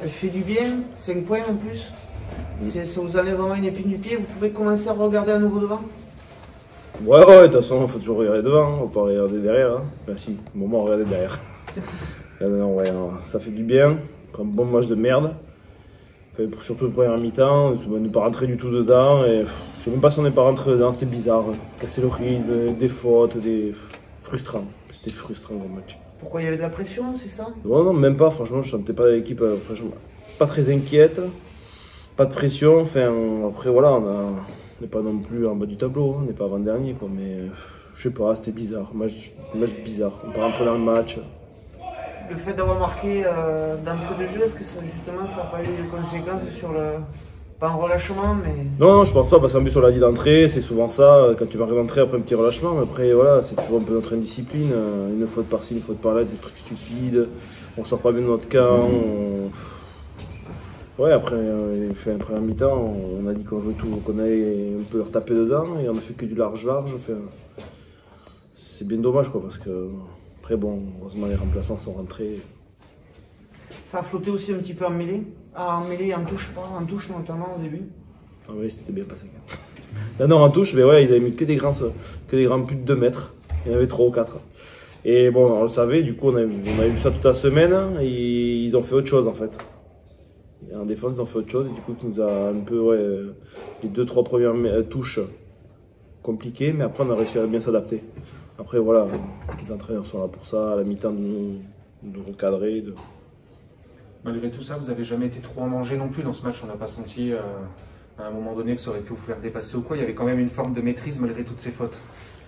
Elle fait du bien, 5 points en plus. Ça vous enlève vraiment une épine du pied, vous pouvez commencer à regarder à nouveau devant. Ouais, de toute façon, il faut toujours regarder devant, on peut pas regarder derrière. Hein. Ben si, au moment on regarder derrière. Non, ça fait du bien. Après un bon match de merde. Enfin, surtout le première mi-temps, on n'est pas rentré du tout dedans. Et, je sais même pas si on n'est pas rentré dedans, c'était bizarre. Casser le rythme, des fautes, frustrant. C'était frustrant le match. Pourquoi il y avait de la pression, c'est ça? Non, même pas, franchement, je sentais pas l'équipe, pas très inquiète. Pas de pression, enfin, après voilà, on n'est pas non plus en bas du tableau, on n'est pas avant-dernier, quoi, mais je sais pas, c'était bizarre, match bizarre, on peut rentrer dans le match. Le fait d'avoir marqué d'entrée de jeu, est-ce que ça, justement ça n'a pas eu de conséquences sur le... Pas un relâchement, mais... Non, je pense pas, parce qu'en plus on l'a dit d'entrée, c'est souvent ça, quand tu marques d'entrée après un petit relâchement, mais après voilà, c'est toujours un peu notre indiscipline, une faute par-ci, une faute par-là, des trucs stupides, on sort pas bien de notre camp, Ouais, après, il fait un premier mi-temps, on a dit qu'on jouait tout, qu'on allait un peu leur taper dedans, et on a fait que du large. Enfin, c'est bien dommage, quoi, parce que, après, bon, heureusement, les remplaçants sont rentrés. Ça a flotté aussi un petit peu en mêlée. Ah, en mêlée et en touche, pas en touche notamment au début. Ah oui, c'était bien passé. Non, en touche, mais ouais, ils avaient mis que des grands plus de 2 mètres. Il y en avait 3 ou 4. Et bon, on le savait, du coup, on a vu ça toute la semaine, et ils ont fait autre chose, en fait. Et en défense, ils ont fait autre chose, et du coup, qui nous a un peu, les 2-3 premières touches compliquées, mais après, on a réussi à bien s'adapter. Après, voilà, les entraîneurs sont là pour ça, à la mi-temps, de nous recadrer. Malgré tout ça, vous n'avez jamais été trop en danger non plus dans ce match. On n'a pas senti à un moment donné que ça aurait pu vous faire dépasser ou quoi. Il y avait quand même une forme de maîtrise malgré toutes ces fautes.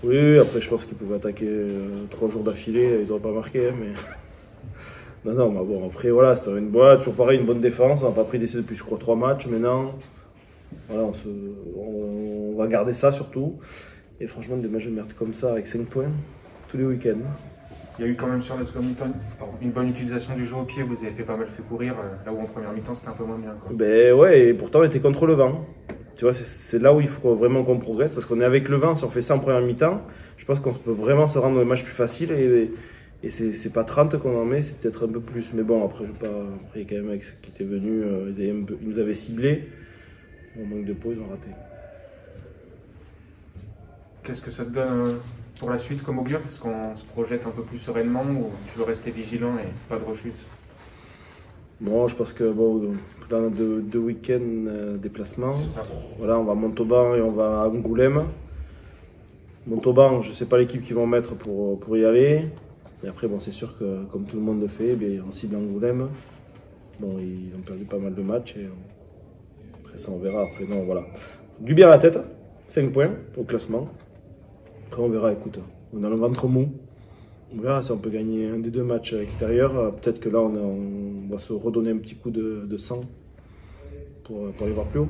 Oui, après, je pense qu'ils pouvaient attaquer 3 jours d'affilée, ils n'auraient pas marqué, mais. Non, mais bon, après, voilà, c'était une boîte, toujours pareil, une bonne défense. On n'a pas pris d'essai depuis, je crois, 3 matchs. Maintenant, voilà, on va garder ça surtout. Et franchement, des matchs de merde comme ça, avec 5 points, tous les week-ends. Il y a eu quand même sur le second mi-temps une bonne utilisation du jeu au pied. Vous avez fait pas mal fait courir, là où en première mi-temps, c'était un peu moins bien, quoi. Ben ouais, et pourtant, on était contre le vent. Tu vois, c'est là où il faut vraiment qu'on progresse. Parce qu'on est avec le vent, si on fait ça en première mi-temps, je pense qu'on peut vraiment se rendre les matchs plus faciles. Et c'est pas 30 qu'on en met, c'est peut-être un peu plus. Mais bon, après, après quand même, avec ceux qui étaient venus, ils nous avaient ciblés. Au manque de peau, ils ont raté. Qu'est-ce que ça te donne pour la suite comme augure? Est-ce qu'on se projette un peu plus sereinement ou tu veux rester vigilant et pas de rechute? Bon, je pense que bon, là, on a 2 week-ends déplacements. Voilà, on va à Montauban et on va à Angoulême. Montauban, je ne sais pas l'équipe qu'ils vont mettre pour y aller. Et après, bon, c'est sûr que comme tout le monde le fait, bien, on cible Angoulême. Bon, ils ont perdu pas mal de matchs et après ça on verra. Après, non, voilà. Du bien à la tête, 5 points au classement. Après, on verra, écoute, on est dans le ventre mou. On verra si on peut gagner un des 2 matchs extérieurs. Peut-être que là, on va se redonner un petit coup de sang pour aller voir plus haut.